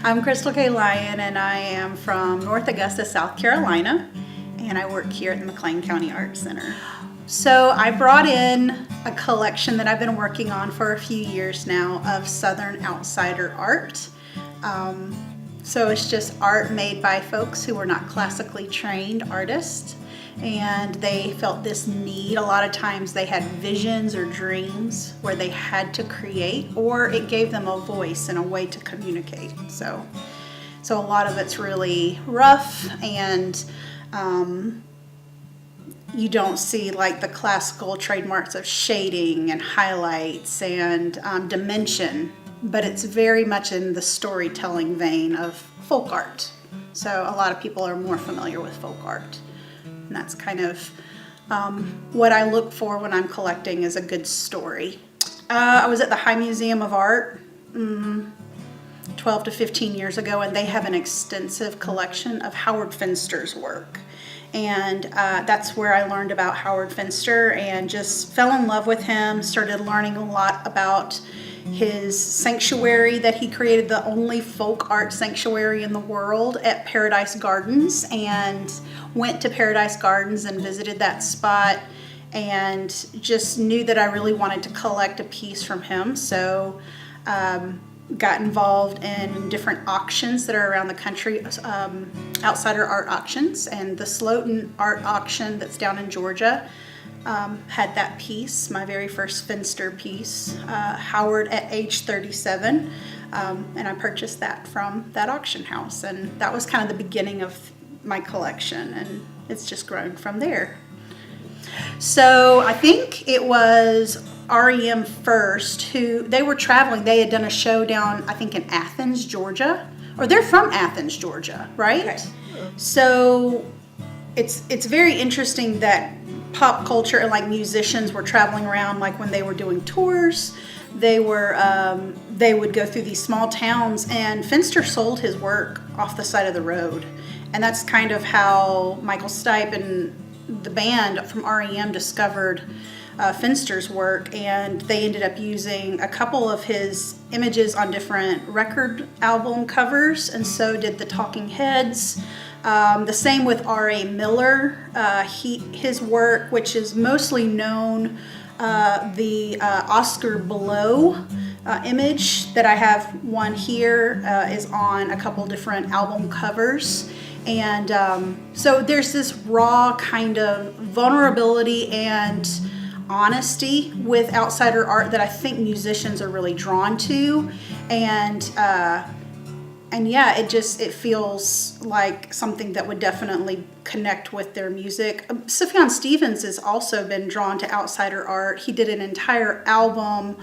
I'm Crystal K. Lyon, and I am from North Augusta, South Carolina, and I work here at the McLean County Art Center. So I brought in a collection that I've been working on for a few years now of Southern Outsider art. So it's just art made by folks who were not classically trained artists, and they felt this need. A lot of times they had visions or dreams where they had to create, or it gave them a voice and a way to communicate. So a lot of it's really rough, and you don't see like the classical trademarks of shading and highlights and dimension, but it's very much in the storytelling vein of folk art. So a lot of people are more familiar with folk art. And that's kind of what I look for when I'm collecting, is a good story. I was at the High Museum of Art 12 to 15 years ago, and they have an extensive collection of Howard Finster's work. And that's where I learned about Howard Finster and just fell in love with him, started learning a lot about his sanctuary that he created, the only folk art sanctuary in the world, at Paradise Gardens, and went to Paradise Gardens and visited that spot and just knew that I really wanted to collect a piece from him. So got involved in different auctions that are around the country, outsider art auctions, and the Slotin art auction that's down in Georgia had that piece, my very first Finster piece, Howard at age 37, and I purchased that from that auction house, and that was kind of the beginning of my collection, and it's just grown from there. So I think it was REM first, who they were traveling. They had done a show down, I think, in Athens, Georgia, or they're from Athens, Georgia, right? Okay. So it's very interesting that pop culture and like musicians were traveling around, like when they were doing tours, they would go through these small towns, and Finster sold his work off the side of the road. And that's kind of how Michael Stipe and the band from REM discovered Finster's work, and they ended up using a couple of his images on different record album covers, and so did the Talking Heads. The same with R.A. Miller. His work, which is mostly known, the Oscar Below image that I have one here, is on a couple different album covers. And so there's this raw kind of vulnerability and honesty with outsider art that I think musicians are really drawn to. And yeah, it feels like something that would definitely connect with their music. Sufjan Stevens has also been drawn to outsider art. He did an entire album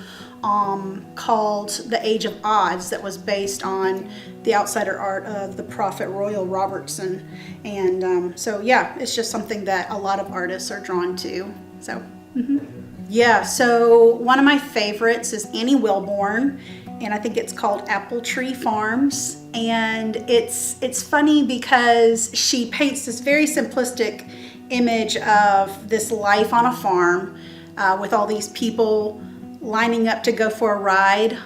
called The Age of Odds that was based on the outsider art of the prophet Royal Robertson. And so yeah, it's just something that a lot of artists are drawn to. So yeah, so one of my favorites is Annie Wilborn, and I think it's called Apple Tree Farms. And it's funny because she paints this very simplistic image of this life on a farm with all these people lining up to go for a ride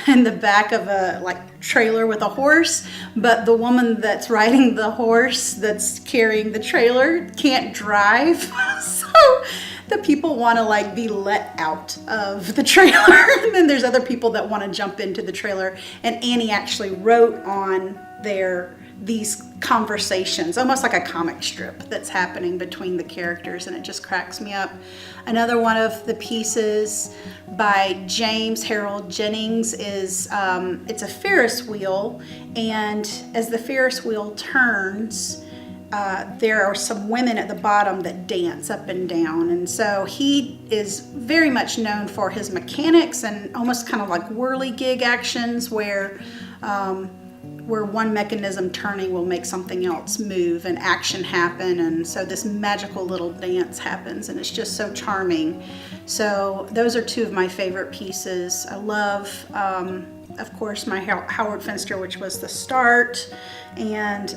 in the back of a trailer with a horse, but the woman that's riding the horse that's carrying the trailer can't drive. So the people want to be let out of the trailer, and then there's other people that want to jump into the trailer. And Annie actually wrote on these conversations, almost like a comic strip that's happening between the characters, and it just cracks me up. Another one of the pieces by James Harold Jennings is it's a Ferris wheel, and as the Ferris wheel turns, there are some women at the bottom that dance up and down. And so he is very much known for his mechanics and almost kind of like whirligig actions where one mechanism turning will make something else move and action happen. And so this magical little dance happens, and it's just so charming. So those are two of my favorite pieces. I love, of course, my Howard Finster, which was the start. And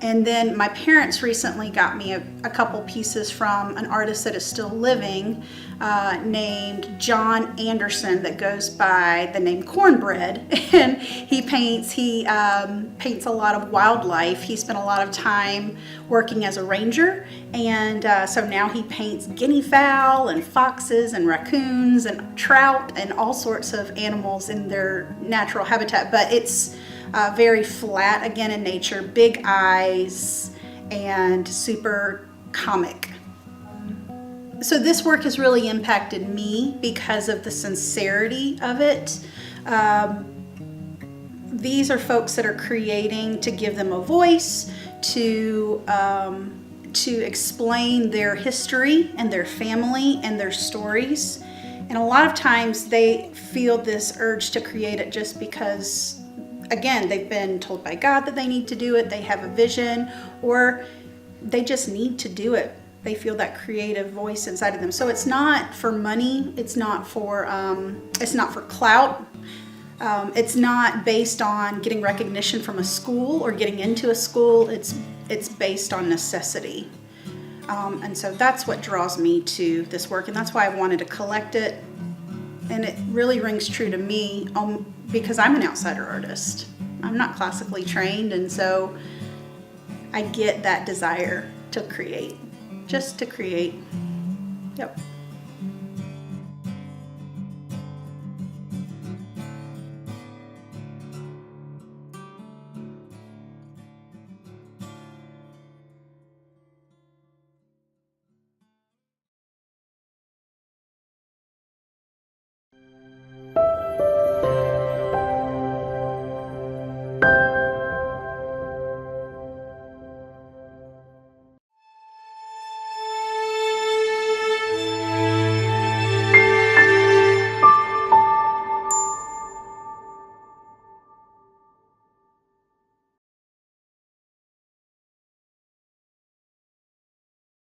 And then my parents recently got me a couple pieces from an artist that is still living, named John Anderson, that goes by the name Cornbread. And he paints a lot of wildlife. He spent a lot of time working as a ranger, and so now he paints guinea fowl and foxes and raccoons and trout and all sorts of animals in their natural habitat. But it's very flat, again, in nature, big eyes, and super comic. So this work has really impacted me because of the sincerity of it. These are folks that are creating to give them a voice, to explain their history and their family and their stories. And a lot of times they feel this urge to create it just because, again, they've been told by God that they need to do it, they have a vision, or they just need to do it. They feel that creative voice inside of them. So it's not for money, it's not for clout. It's not based on getting recognition from a school or getting into a school. It's based on necessity. And so that's what draws me to this work, and that's why I wanted to collect it. And it really rings true to me because I'm an outsider artist. I'm not classically trained, and so I get that desire to create, just to create. Yep.